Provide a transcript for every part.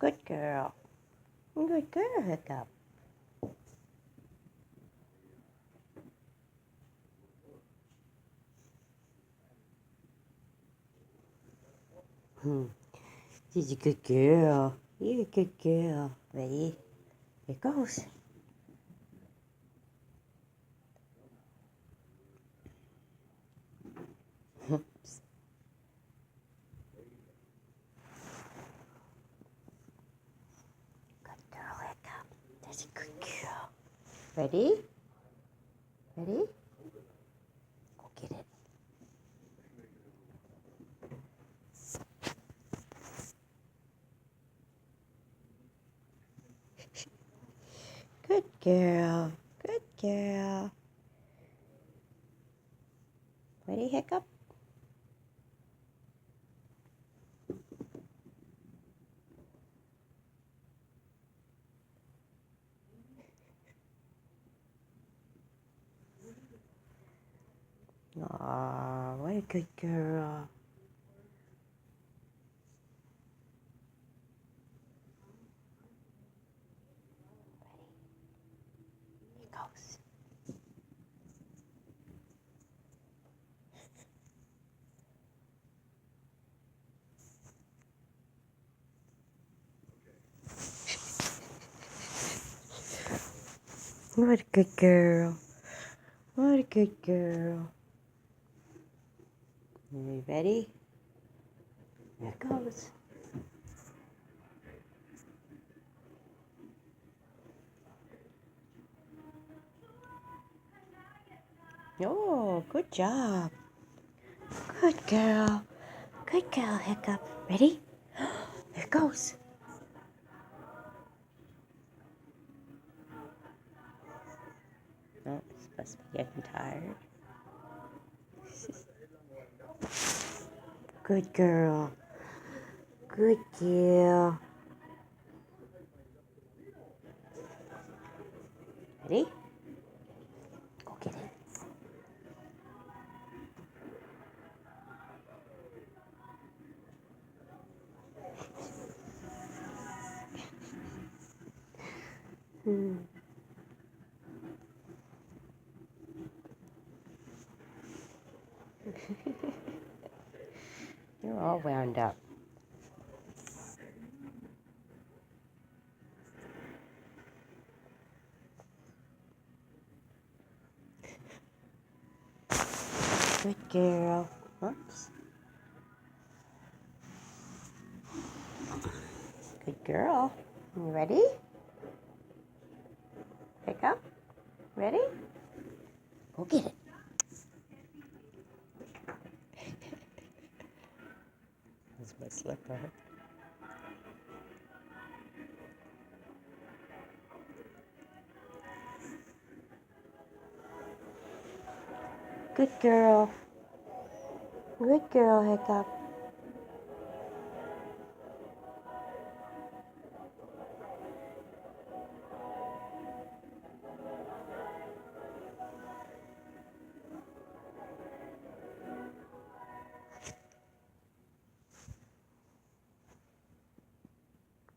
Good girl. Good girl, Hiccup. She's a good girl. You're a good girl. Ready? Here goes. Oops. Good girl, Hiccup. That's a good girl. Ready? Ready? Go get it. Good girl. Good girl. Ready, Hiccup? Aw, what a good girl. Here goes. What a good girl. What a good girl. Are you ready? Here it goes. Oh, good job. Good girl. Good girl, Hiccup. Ready? Here it goes. Oh, it's supposed to be getting tired. Good girl. Good girl. Ready? Go get it. You're all wound up. Good girl. Oops. Good girl. You ready? Pick up. Ready? Go get it. That's my slipper. Good girl. Good girl, Hiccup.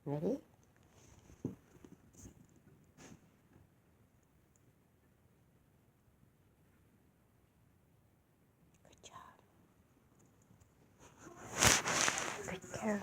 Ready? Good job. Good girl.